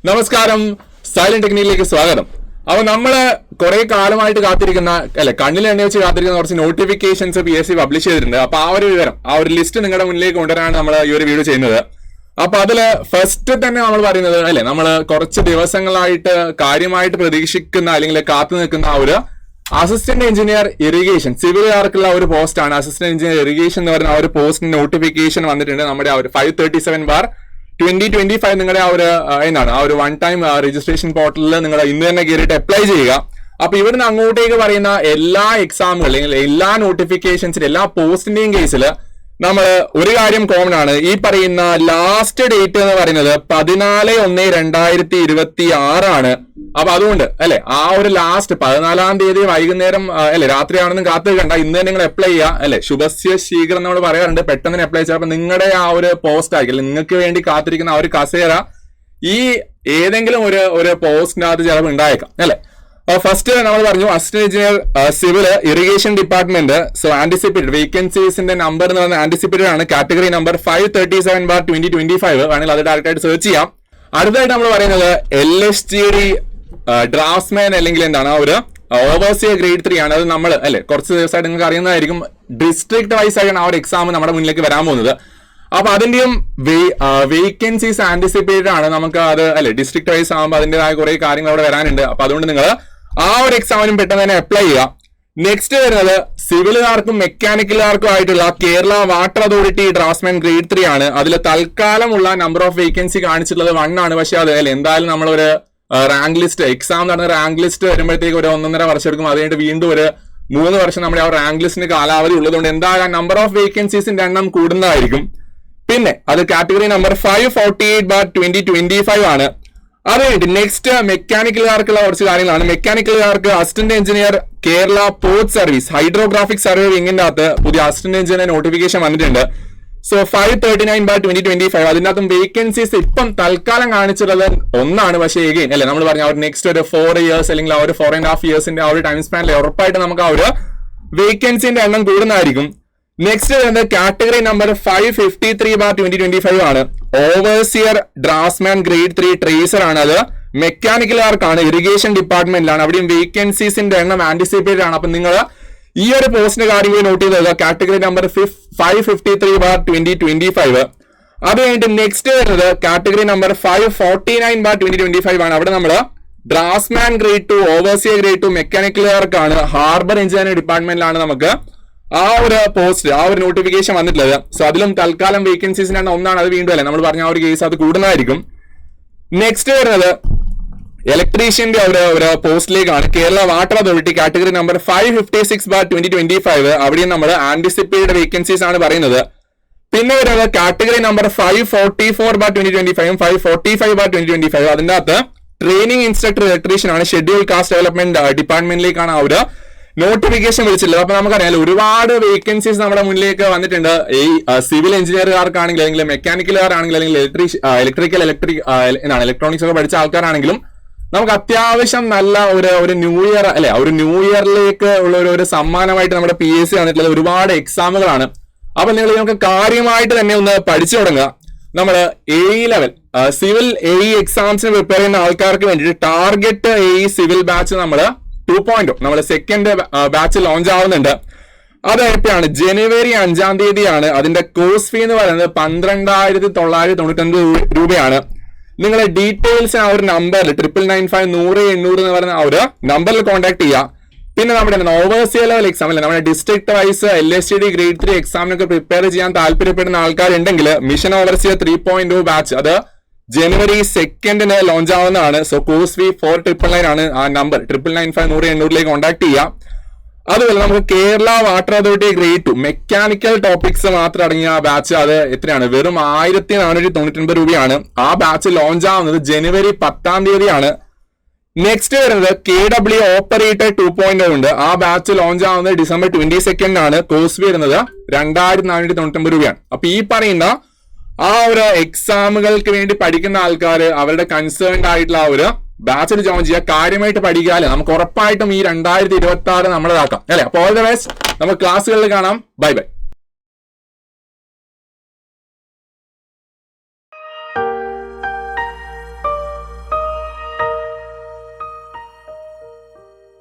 നമസ്കാരം, സൈലന്റ് ടെക്നിക്കിലേക്ക് സ്വാഗതം. അപ്പൊ നമ്മള് കുറെ കാലമായിട്ട് കാത്തിരിക്കുന്ന കണ്ണിൽ എണ്ണ വെച്ച് കാത്തിരിക്കുന്ന കുറച്ച് നോട്ടിഫിക്കേഷൻസ് PSC പബ്ലിഷ് ചെയ്തിട്ടുണ്ട്. അപ്പൊ ആ ഒരു വിവരം, ആ ഒരു ലിസ്റ്റ് നിങ്ങളുടെ മുന്നിലേക്ക് കൊണ്ടുവരാനാണ് നമ്മൾ ഈ ഒരു വീഡിയോ ചെയ്യുന്നത്. അപ്പൊ അതില് ഫസ്റ്റ് തന്നെ നമ്മൾ പറയുന്നത് നമ്മൾ കുറച്ച് ദിവസങ്ങളായിട്ട് കാര്യമായിട്ട് പ്രതീക്ഷിക്കുന്ന അല്ലെങ്കിൽ കാത്തു നിൽക്കുന്ന ആ ഒരു അസിസ്റ്റന്റ് എഞ്ചിനീയർ ഇറിഗേഷൻ സിവിലുകാർക്കുള്ള ഒരു പോസ്റ്റ് ആണ്. അസിസ്റ്റന്റ് എഞ്ചിനീയർ ഇറിഗേഷൻ എന്ന് പറയുന്ന ആ ഒരു പോസ്റ്റിന് നോട്ടിഫിക്കേഷൻ വന്നിട്ടുണ്ട്. നമ്മുടെ ആ ഒരു 537/2025 നിങ്ങളുടെ ആ ഒരു എന്താണ് ആ ഒരു വൺ ടൈം രജിസ്ട്രേഷൻ പോർട്ടലിൽ നിങ്ങൾ ഇന്ന് തന്നെ കയറിയിട്ട് അപ്ലൈ ചെയ്യുക. അപ്പൊ ഇവിടുന്ന് അങ്ങോട്ടേക്ക് പറയുന്ന എല്ലാ എക്സാമുകൾ അല്ലെങ്കിൽ എല്ലാ നോട്ടിഫിക്കേഷൻസിന്റെ എല്ലാ പോസ്റ്റിന്റെയും കേസിൽ നമ്മൾ ഒരു കാര്യം കോമൺ ആണ്. ഈ പറയുന്ന ലാസ്റ്റ് ഡേറ്റ് എന്ന് പറയുന്നത് 14/1/2026 ആണ്. അപ്പൊ അതുകൊണ്ട് ആ ഒരു ലാസ്റ്റ് 14-ാം തീയതി വൈകുന്നേരം രാത്രിയാണെന്നും കാത്തു കണ്ട ഇന്ന് തന്നെ നിങ്ങൾ അപ്ലൈ ചെയ്യുക. ശുഭസ്യ ശീഘ്രം നമ്മൾ പറയാറുണ്ട്. പെട്ടെന്ന് തന്നെ അപ്ലൈ ചെയ്യുക. അപ്പൊ നിങ്ങളുടെ ആ ഒരു പോസ്റ്റ് ആയിരിക്കും നിങ്ങൾക്ക് വേണ്ടി കാത്തിരിക്കുന്ന ആ ഒരു കസേര ഈ ഏതെങ്കിലും ഒരു പോസ്റ്റിനകത്ത് ചിലപ്പോൾ ഉണ്ടായേക്കാം ഫസ്റ്റ് നമ്മൾ പറഞ്ഞു assistant engineer civil irrigation department. So anticipated വേക്കൻസീസിന്റെ നമ്പർ എന്ന് പറയുന്നത് ആന്റിസിപ്പേറ്റഡ് ആണ്. കാറ്റഗറി നമ്പർ 537/2025 വേണമെങ്കിൽ അത് ഡയറക്റ്റ് ആയിട്ട് സെർച്ച് ചെയ്യാം. അടുത്തായിട്ട് നമ്മൾ പറയുന്നത് LSTD ഡ്രാഫ്റ്റ്സ്മാൻ അല്ലെങ്കിൽ എന്താണ് ആ ഒരു ഓവർസിയർ ഗ്രേഡ് 3 ആണ്. അത് നമ്മൾ കുറച്ച് ദിവസമായിട്ട് നിങ്ങൾക്ക് അറിയുന്നതായിരിക്കും. ഡിസ്ട്രിക്ട് വൈസ് ആയിട്ടാണ് ആ ഒരു എക്സാം നമ്മുടെ മുന്നിലേക്ക് വരാൻ പോകുന്നത്. അപ്പൊ അതിന്റെയും വേക്കൻസീസ് ആന്റിസിപ്പേറ്റഡ് ആണ്. നമുക്ക് അത് ഡിസ്ട്രിക്ട് വൈസ് ആകുമ്പോൾ അതിന്റേതായ കുറെ കാര്യങ്ങൾ അവിടെ വരാനുണ്ട്. അപ്പൊ അതുകൊണ്ട് നിങ്ങൾ ആ ഒരു എക്സാമിനും പെട്ടെന്ന് തന്നെ അപ്ലൈ ചെയ്യുക. നെക്സ്റ്റ് വരുന്നത് സിവിലുകാർക്കും മെക്കാനിക്കലുകാർക്കും ആയിട്ടുള്ള Kerala water authority draughtsman grade 3 ആണ്. അതിൽ തൽക്കാലമുള്ള നമ്പർ ഓഫ് വേക്കൻസി കാണിച്ചിട്ടുള്ളത് 1 ആണ്. പക്ഷെ അത് എന്തായാലും നമ്മളൊരു റാങ്ക് ലിസ്റ്റ് എക്സാം നടന്ന റാങ്ക് ലിസ്റ്റ് വരുമ്പോഴത്തേക്ക് ഒരു 1.5 വർഷം എടുക്കും. അത് കഴിഞ്ഞിട്ട് വീണ്ടും ഒരു 3 വർഷം നമ്മുടെ ആ റാങ്ക് ലിസ്റ്റിന് കാലാവധി ഉള്ളതുകൊണ്ട് എന്തായാലും നമ്പർ ഓഫ് വേക്കൻസീസിന്റെ എണ്ണം കൂടുന്നതായിരിക്കും. പിന്നെ അത് കാറ്റഗറി നമ്പർ 548/2025 ആണ്. അത് കഴിഞ്ഞിട്ട് നെക്സ്റ്റ് മെക്കാനിക്കലുകാർക്കുള്ള കുറച്ച് കാര്യങ്ങളാണ്. മെക്കാനിക്കലുകാർക്ക് assistant engineer Kerala port service hydrographic survey വിങ്ങിന്റെ അകത്ത് പുതിയ അസിസ്റ്റന്റ് എഞ്ചിനീയർ നോട്ടിഫിക്കേഷൻ വന്നിട്ടുണ്ട്. സോ 539/2025 അതിന്റെ അകത്തും വേക്കൻസീസ് ഇപ്പം തൽക്കാലം കാണിച്ചിട്ടുള്ളത് 1 ആണ്. പക്ഷേ എഗെയിൻ നമ്മൾ പറഞ്ഞ ആ ഒരു നെക്സ്റ്റ് ഒരു 4 ഇയേഴ്സ് അല്ലെങ്കിൽ ആ ഒരു 4.5 ഇയേഴ്സിന്റെ ആ ഒരു ടൈം സ്പാനിൽ ഉറപ്പായിട്ട് നമുക്ക് ആ ഒരു വേക്കൻസിന്റെ എണ്ണം കൂടുന്നതായിരിക്കും. നെക്സ്റ്റ് വരുന്നത് കാറ്റഗറി നമ്പർ 553/2025 ആണ്. ഓവർസിയർ ഡ്രാഫ്റ്റ്സ്മാൻ ഗ്രേഡ് 3 ട്രേസർ ആണ്. അത് മെക്കാനിക്കലുകാർക്കാണ്. ഇറിഗേഷൻ ഡിപ്പാർട്ട്മെന്റിലാണ്. അവിടെയും വേക്കൻസീസിന്റെ എണ്ണം ആന്റിസിപ്പേറ്റഡ് ആണ്. അപ്പൊ നിങ്ങൾ ഈ ഒരു പോസ്റ്റിന്റെ കാര്യം നോട്ട് ചെയ്തത് കാറ്റഗറി നമ്പർ 553/2025. അത് കഴിഞ്ഞിട്ട് നെക്സ്റ്റ് വരുന്നത് കാറ്റഗറി നമ്പർ 549/2025 ആണ്. അവിടെ നമ്മൾ ഡ്രാഫ്റ്റ്സ്മാൻ ഗ്രേഡ് 2 ഓവർസിയർ ഗ്രേഡ് 2 മെക്കാനിക്കലുകാർക്കാണ്. ഹാർബർ എഞ്ചിനീയറിംഗ് ഡിപ്പാർട്ട്മെന്റിലാണ് നമുക്ക് ആ ഒരു പോസ്റ്റ് ആ ഒരു നോട്ടിഫിക്കേഷൻ വന്നിട്ടുള്ളത്. സോ അതിലും തൽക്കാലം വേക്കൻസീസിന്റെ എണ്ണം 1 ആണ്. അത് വീണ്ടും നമ്മൾ പറഞ്ഞ ആ ഒരു കേസ് അത് കൂടുന്നതായിരിക്കും. നെക്സ്റ്റ് വരുന്നത് ഇലക്ട്രീഷ്യന്റെ ഒരു പോസ്റ്റിലേക്കാണ്. Kerala water authority category number 556/2025. അവിടെയും നമ്മൾ ആന്റിസിപ്പേറ്റഡ് വേക്കൻസീസ് ആണ് പറയുന്നത്. പിന്നെ വരുന്നത് കാറ്റഗറി നമ്പർ 544/2025 545/2025. അതിന്റെ അകത്ത് ട്രെയിനിങ് ഇൻസ്ട്രക്ടർ ഇലക്ട്രീഷ്യൻ ആണ്. ഷെഡ്യൂൾ കാസ്റ്റ് ഡെവലപ്മെന്റ് ഡിപ്പാർട്ട്മെന്റിലേക്കാണ് ആ ഒരു നോട്ടിഫിക്കേഷൻ വിളിച്ചിട്ടുള്ളത്. അപ്പൊ നമുക്കറിയാം ഒരുപാട് വേക്കൻസീസ് നമ്മുടെ മുന്നിലേക്ക് വന്നിട്ടുണ്ട്. ഈ സിവിൽ എഞ്ചിനീയർകാർക്കാണെങ്കിൽ അല്ലെങ്കിൽ മെക്കാനിക്കലുകാരാണെങ്കിൽ അല്ലെങ്കിൽ ഇലക്ട്രോണിക്സ് ഒക്കെ പഠിച്ച ആൾക്കാരാണെങ്കിലും നമുക്ക് അത്യാവശ്യം നല്ല ഒരു ന്യൂ ഇയർ ഒരു ന്യൂ ഇയറിലേക്ക് ഉള്ള ഒരു സമ്മാനമായിട്ട് നമ്മുടെ PSC വന്നിട്ടുള്ളത് ഒരുപാട് എക്സാമുകളാണ്. അപ്പൊ നിങ്ങൾക്ക് കാര്യമായിട്ട് തന്നെ ഒന്ന് പഠിച്ചു തുടങ്ങുക. നമ്മൾ AE ലെവൽ സിവിൽ AE എക്സാംസിന് പ്രിപ്പയർ ചെയ്യുന്ന ആൾക്കാർക്ക് വേണ്ടിയിട്ട് ടാർഗറ്റ് AE സിവിൽ ബാച്ച് നമ്മൾ 2.0 നമ്മൾ സെക്കൻഡ് ബാച്ച് ലോഞ്ച് ആവുന്നുണ്ട്. അത് എപ്പോഴാണ്? ജനുവരി 5-ാം തീയതിയാണ്. അതിന്റെ കോഴ്സ് ഫീ എന്ന് പറയുന്നത് 12,999 രൂപയാണ്. നിങ്ങളെ ഡീറ്റെയിൽസ് ആ ഒരു നമ്പറിൽ 9995-100-800 എന്ന് പറയുന്ന ആ ഒരു നമ്പറിൽ കോൺടാക്ട് ചെയ്യുക. പിന്നെ നമ്മുടെ ഓവർസിയർ ലെവൽ എക്സാം നമ്മുടെ ഡിസ്ട്രിക്ട് വൈസ് LSTD ഗ്രേഡ് 3 എക്സാമിനൊക്കെ പ്രിപ്പയർ ചെയ്യാൻ താല്പര്യപ്പെടുന്ന ആൾക്കാരുണ്ടെങ്കിൽ മിഷൻ ഓവർസിയർ 3.0 ബാച്ച് അത് ജനുവരി 2 ലോഞ്ച് ആവുന്നതാണ്. സോ കോഴ്സ് ഫീ 4,999 ആണ്. ആ നമ്പർ 9995-100-800 കോൺടാക്ട് ചെയ്യാം. അതുപോലെ നമുക്ക് Kerala water authority grade 2 mechanical topics മാത്രം അടങ്ങിയ ആ ബാച്ച് അത് എത്രയാണ്? വെറും 1,499 രൂപയാണ്. ആ ബാച്ച് ലോഞ്ച് ആവുന്നത് ജനുവരി 10-ാം തീയതിയാണ്. നെക്സ്റ്റ് വരുന്നത് KW ഓപ്പറേറ്റർ 2.0 ഉണ്ട്. ആ ബാച്ച് ലോഞ്ച് ആവുന്നത് ഡിസംബർ 22 ആണ്. കോഴ്സ് വരുന്നത് 2,499 രൂപയാണ്. അപ്പൊ ഈ പറയുന്ന ആ ഒരു എക്സാമുകൾക്ക് വേണ്ടി പഠിക്കുന്ന ആൾക്കാർ അവരുടെ കൺസേൺഡ് ആയിട്ടുള്ള ആ ഒരു ബാച്ചിൽ ജോയിൻ ചെയ്യുക. കാര്യമായിട്ട് പഠിക്കാല്ലേ നമുക്ക് ഉറപ്പായിട്ടും ഈ 2026 നമ്മളതാക്കാം അപ്പോൾ ഓൾ ദ ബെസ്റ്റ്. നമുക്ക് ക്ലാസ്സുകളിൽ കാണാം. Bye bye.